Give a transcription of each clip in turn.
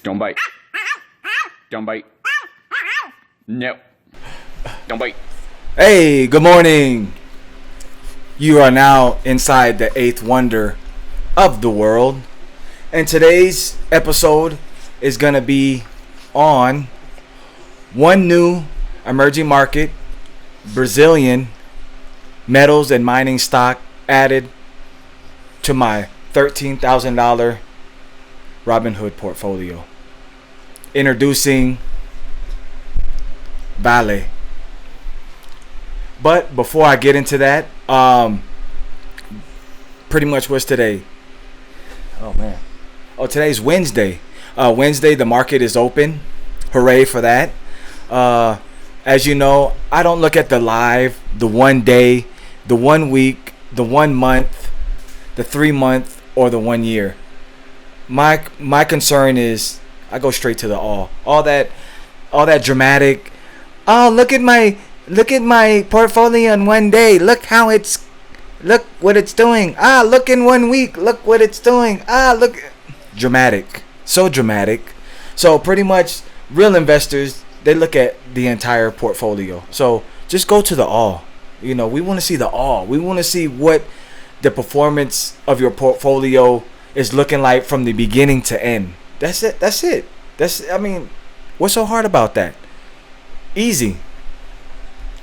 Don't bite. Don't bite. No. Don't bite. Hey, good morning. You are now inside the eighth wonder of the world. And today's episode is going to be on one new emerging market, Brazilian metals and mining stock added to my $13,000 Robinhood portfolio. Introducing Vale. But before I get into that, pretty much what's today? Today's Wednesday. Wednesday, the market is open. Hooray for that. As you know, I don't look at the live, the 1 day, the 1 week, the 1 month, the 3 month, or the 1 year. My concern is I go straight to the all that dramatic. Oh, look at my portfolio in 1 day. Look what it's doing. Look in 1 week. Look what it's doing. Look, dramatic, so dramatic. So pretty much, real investors, they look at the entire portfolio. So just go to the all. We want to see the all. We want to see what the performance of your portfolio is looking like from the beginning to end. That's it. What's so hard about that? Easy.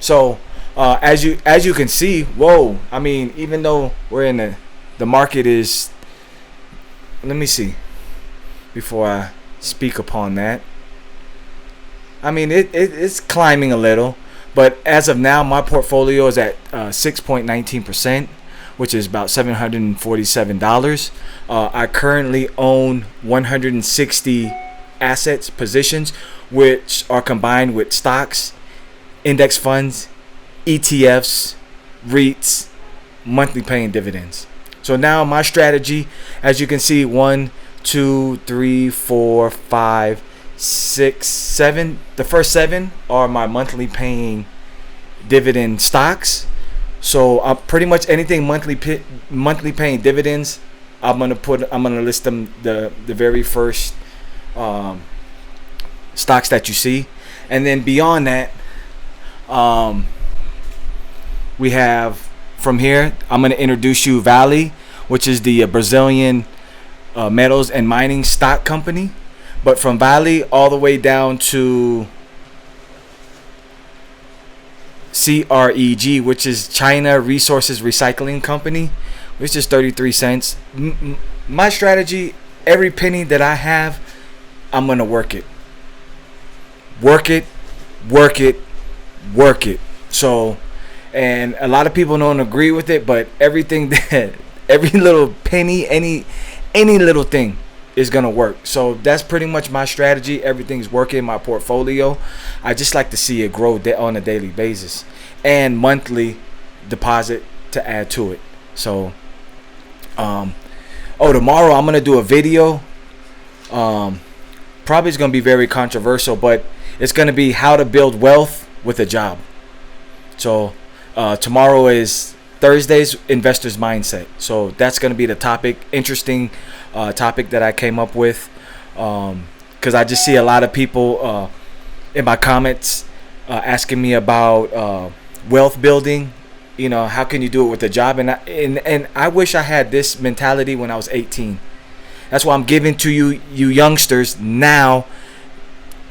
So as you can see, even though we're in the market is, let me see before I speak upon that. It's climbing a little, but as of now, my portfolio is at 6.19%, which is about $747. I currently own 160 assets, positions, which are combined with stocks, index funds, ETFs, REITs, monthly paying dividends. So now my strategy, as you can see, 1, 2, 3, 4, 5, 6, 7. The first 7 are my monthly paying dividend stocks. So pretty much anything monthly paying dividends, I'm gonna list them the very first stocks that you see, and then beyond that, we have from here. I'm gonna introduce you Vale, which is the Brazilian metals and mining stock company. But from Vale all the way down to CREG, which is China Resources Recycling Company, which is 33 cents. My strategy, every penny that I have, I'm going to work it. Work it. So, and a lot of people don't agree with it, but every little penny, any little thing is going to work. So that's pretty much my strategy. Everything's working in my portfolio. I just like to see it grow on a daily basis and monthly deposit to add to it. So tomorrow I'm going to do a video. Probably it's going to be very controversial, but it's going to be how to build wealth with a job. So tomorrow is Thursday's investor's mindset. So that's going to be the topic. Interesting topic that I came up with, because I just see a lot of people in my comments asking me about wealth building. How can you do it with a job? And I wish I had this mentality when I was 18. That's why I'm giving to you youngsters now.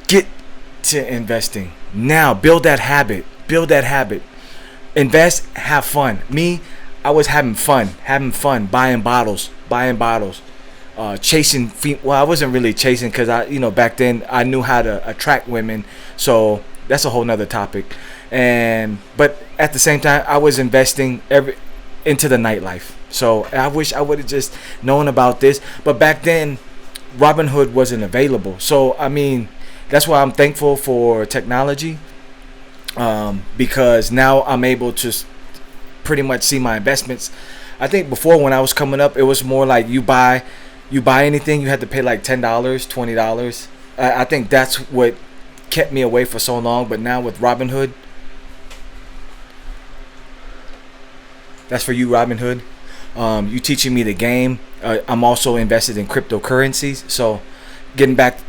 Get to investing now. Build that habit. Invest, have fun. Me, I was having fun buying bottles, chasing feet. Well, I wasn't really chasing, because back then I knew how to attract women. So that's a whole nother topic. But at the same time, I was investing into the nightlife. So I wish I would have just known about this. But back then, Robinhood wasn't available. So that's why I'm thankful for technology. Because now I'm able to pretty much see my investments. I think before, when I was coming up, it was more like you buy anything, you had to pay like $10, $20. I think that's what kept me away for so long. But now with Robinhood, that's for you, Robinhood. You teaching me the game. I'm also invested in cryptocurrencies. So getting back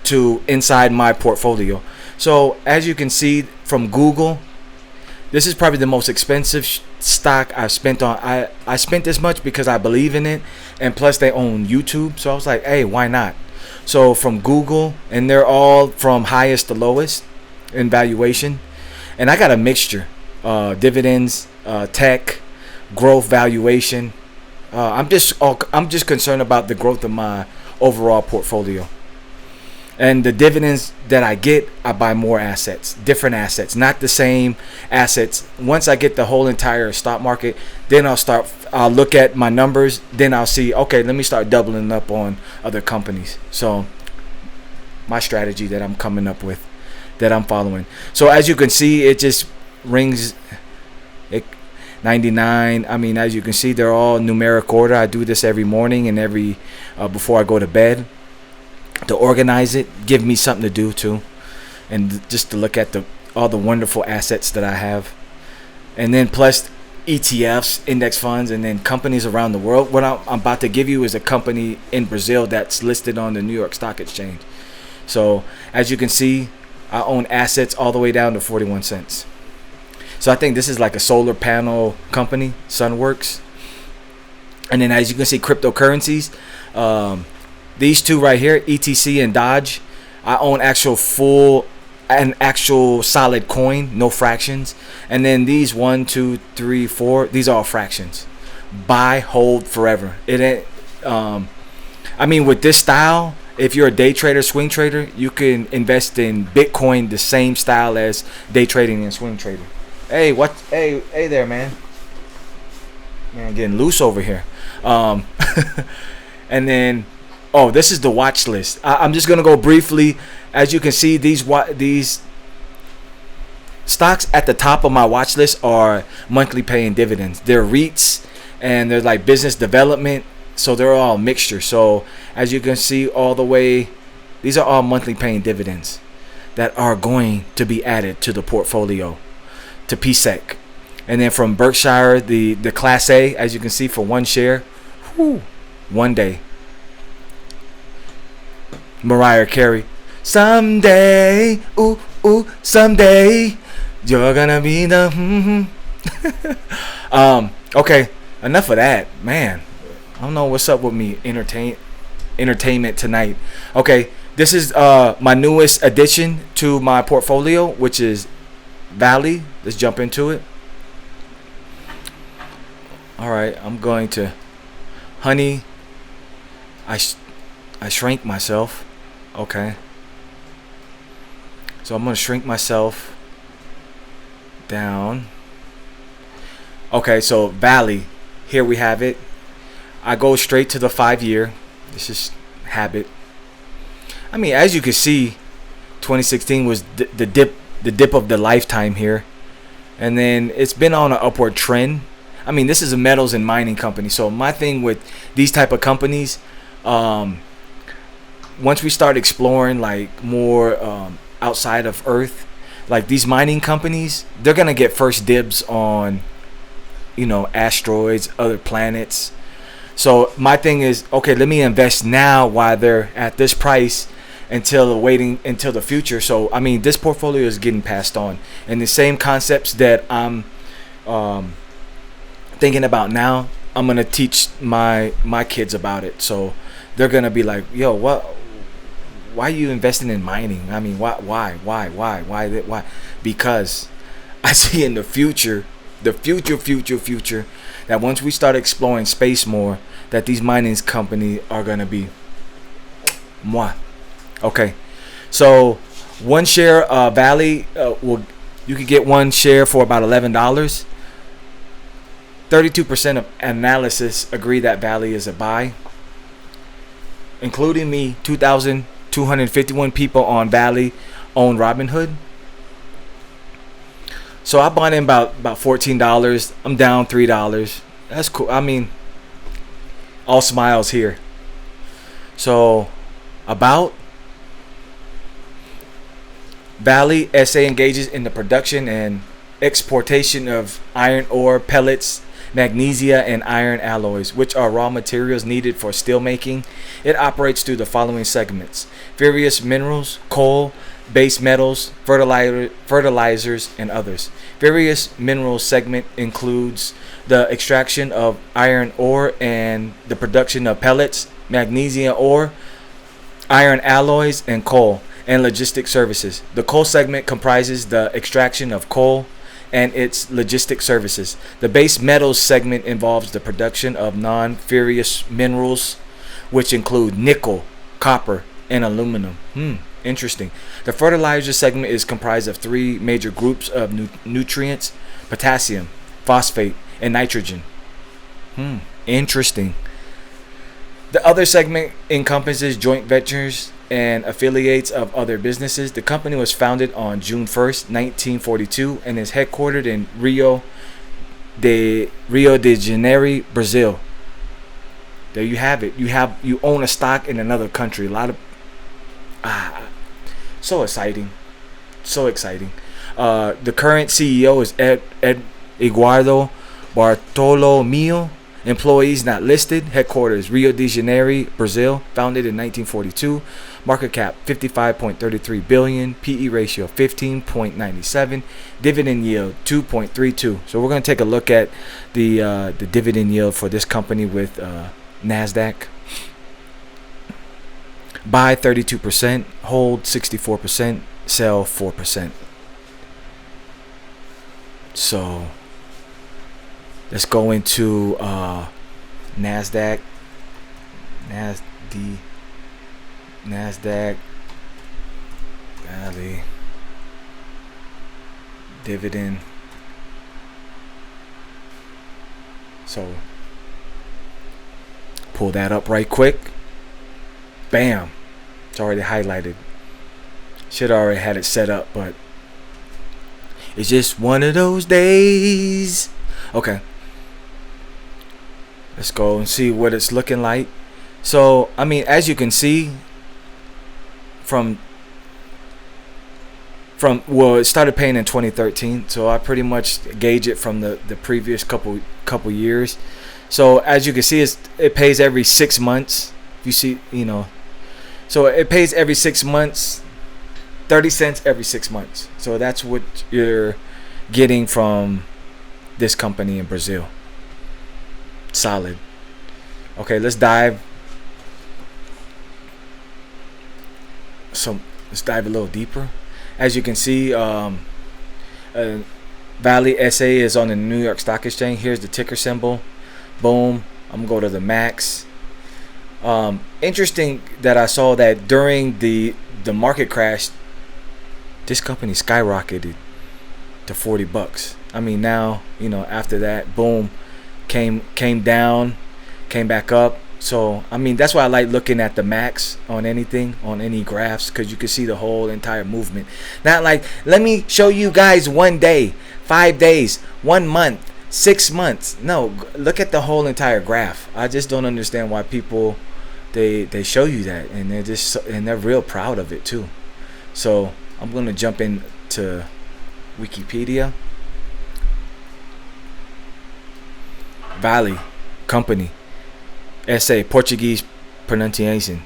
to inside my portfolio. So as you can see from Google, this is probably the most expensive stock I've spent on. I spent this much because I believe in it, and plus they own YouTube, so I was like, hey, why not? So from Google, and they're all from highest to lowest in valuation, and I got a mixture, dividends, tech, growth, valuation. I'm just concerned about the growth of my overall portfolio. And the dividends that I get, I buy more assets, different assets, not the same assets. Once I get the whole entire stock market, then I'll look at my numbers, then I'll see, okay, let me start doubling up on other companies. So my strategy that I'm coming up with, that I'm following. So as you can see, it just rings 99. I mean, as you can see, they're all numeric order. I do this every morning and every before I go to bed, to organize it, give me something to do too, and just to look at all the wonderful assets that I have, and then plus ETFs, index funds, and then companies around the world. What I'm about to give you is a company in Brazil that's listed on the New York Stock Exchange. So as you can see, I own assets all the way down to 41 cents. So I think this is like a solar panel company, Sunworks. And then as you can see, cryptocurrencies, these two right here, ETC and Dodge, I own actual solid coin, no fractions. And then these 1, 2, 3, 4, these are all fractions. Buy, hold forever. It ain't. I mean, with this style, if you're a day trader, swing trader, you can invest in Bitcoin the same style as day trading and swing trading. Hey, what? Hey there, man. Man, getting loose over here. And then, oh, this is the watch list. I'm just gonna go briefly. As you can see, these stocks at the top of my watch list are monthly paying dividends. They're REITs and they're like business development, so they're all mixture. So as you can see, all the way, these are all monthly paying dividends that are going to be added to the portfolio, to PSEC. And then from Berkshire, the Class A, as you can see, for one share, one day. Mariah Carey, someday, ooh, someday, you're gonna be the okay, enough of that, man. I don't know what's up with me, entertainment tonight. Okay, this is my newest addition to my portfolio, which is Vale. Let's jump into it. All right, I'm going to, honey, I shrank myself. Okay, so I'm gonna shrink myself down. Okay, so Vale, here we have it. I go straight to the 5-year. This is habit. I mean, as you can see, 2016 was the dip of the lifetime here, and then it's been on an upward trend. I mean, this is a metals and mining company, so my thing with these type of companies, once we start exploring like more outside of Earth, like these mining companies, they're gonna get first dibs on, asteroids, other planets. So my thing is, okay, let me invest now while they're at this price until waiting until the future. So I mean, this portfolio is getting passed on, and the same concepts that I'm thinking about now, I'm gonna teach my kids about it. So they're gonna be like, yo, why are you investing in mining? I mean, why? Because I see in the future, that once we start exploring space more, that these mining companies are gonna be moi. Okay, so one share Vale, you could get one share for about $11. 32% of analysis agree that Vale is a buy, including me. 2,251 people on Vale own Robinhood. So I bought in about $14. I'm down $3. That's cool. I mean, all smiles here. So about Vale SA engages in the production and exportation of iron ore pellets magnesia, and iron alloys, which are raw materials needed for steelmaking. It operates through the following segments: various minerals, coal, base metals, fertilizers, and others. Various minerals segment includes the extraction of iron ore and the production of pellets, magnesium ore, iron alloys, and coal, and logistic services. The coal segment comprises the extraction of coal and its logistic services. The base metals segment involves the production of non-ferrous minerals, which include nickel, copper, and aluminum. Interesting. The fertilizer segment is comprised of three major groups of nutrients: potassium, phosphate, and nitrogen. Interesting. The other segment encompasses joint ventures and affiliates of other businesses. The company was founded on June 1st, 1942, and is headquartered in Rio de Janeiro, Brazil. There you have it. You own a stock in another country. A lot of so exciting. The current CEO is Eduardo Bartolomeo. Employees not listed. Headquarters Rio de Janeiro, Brazil. Founded in 1942. Market cap 55.33 billion. PE ratio 15.97. Dividend yield 2.32. So we're going to take a look at the dividend yield for this company with Nasdaq. Buy 32%, hold 64%, sell 4%. So let's go into Nasdaq, Vale, dividend. So pull that up right quick. Bam. It's already highlighted. Should already had it set up, but it's just one of those days. Okay. Let's go and see what it's looking like. So, I mean, as you can see from it started paying in 2013, so I pretty much gauge it from the previous couple years. So, as you can see, it pays every 6 months. You see, so it pays every 6 months, 30 cents every 6 months. So that's what you're getting from this company in Brazil. Solid. Okay, let's dive. So let's dive a little deeper. As you can see, Vale SA is on the New York Stock Exchange. Here's the ticker symbol. Boom. I'm gonna go to the max. Interesting that I saw that during the market crash, this company skyrocketed to $40. I mean, now, after that, boom, came down, came back up. So, I mean, that's why I like looking at the max on anything, on any graphs, because you can see the whole entire movement. Not like, let me show you guys 1 day, 5 days, 1 month, 6 months. No, look at the whole entire graph. I just don't understand why people they show you that, and they're real proud of it too. So I'm gonna jump into Wikipedia. Vale company, SA, Portuguese pronunciation.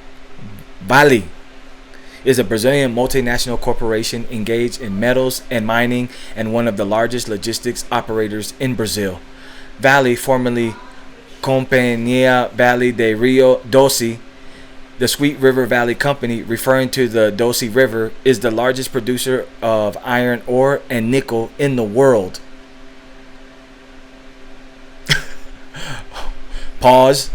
Vale is a Brazilian multinational corporation engaged in metals and mining and one of the largest logistics operators in Brazil. Vale, formerly Companhia Vale de Rio Doce, the Sweet River Valley Company, referring to the Doce River, is the largest producer of iron ore and nickel in the world. Pause.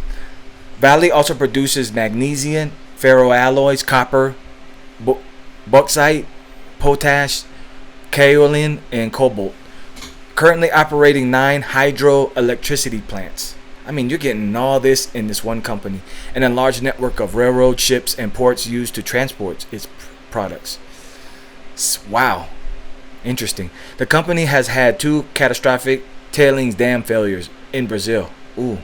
Vale also produces magnesium, ferroalloys, copper, bauxite, potash, kaolin, and cobalt. Currently operating 9 hydroelectricity plants. I mean, you're getting all this in this one company, and a large network of railroad, ships, and ports used to transport its products. Wow. Interesting. The company has had 2 catastrophic tailings dam failures in Brazil. Ooh.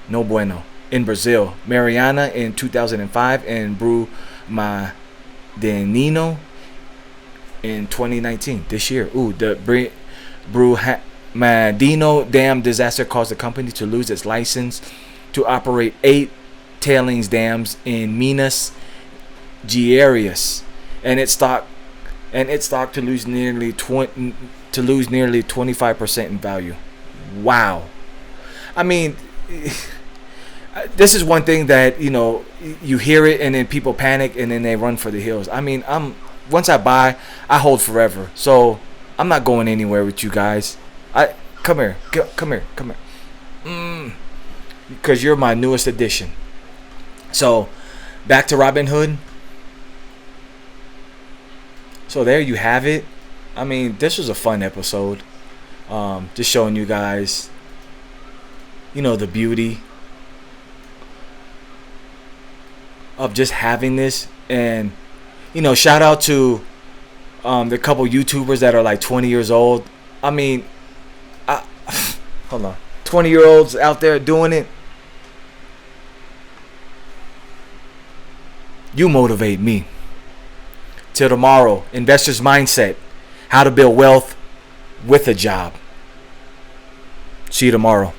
No bueno. In Brazil, Mariana in 2005 and Brumadinho in 2019. This year. Ooh, the Man, Dino Dam disaster caused the company to lose its license to operate 8 tailings dams in Minas Gerais, and its stock to lose nearly 25% in value. Wow. I mean, this is one thing that, you know, you hear it and then people panic and then they run for the hills. I mean, once I buy, I hold forever. So I'm not going anywhere with you guys. Come here. Because you're my newest addition. So back to Robinhood. So there you have it. I mean, this was a fun episode. Just showing you guys, you know, the beauty of just having this. And, you know, shout out to the couple YouTubers that are like 20 years old. I mean, hold on, 20-year-olds out there doing it. You motivate me. Till tomorrow, Investor's Mindset, how to build wealth with a job. See you tomorrow.